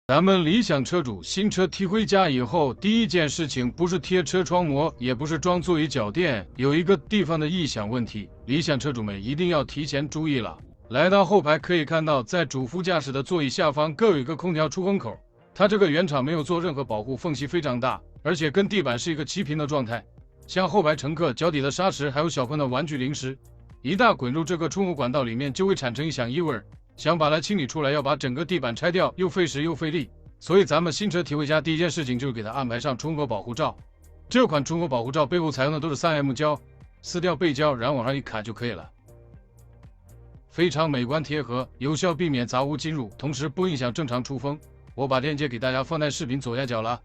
咱们理想车主新车提回家以后，第一件事情不是贴车窗膜，也不是装座椅脚垫，有一个地方的异响问题，理想车主们一定要提前注意了。来到后排可以看到，在主副驾驶的座椅下方各有一个空调出风口，它这个原厂没有做任何保护，缝隙非常大，而且跟地板是一个齐平的状态。像后排乘客脚底的沙石还有小朋友的玩具零食，一大滚入这个出风管道里面，就会产生一响异味。想把它清理出来，要把整个地板拆掉，又费时又费力。所以咱们新车提回家第一件事情就是给它安排上出风口保护罩。这款出风口保护罩背后采用的都是 3M 胶，撕掉背胶，然后往上一卡就可以了。非常美观贴合，有效避免杂物进入，同时不影响正常出风。我把链接给大家放在视频左下角了。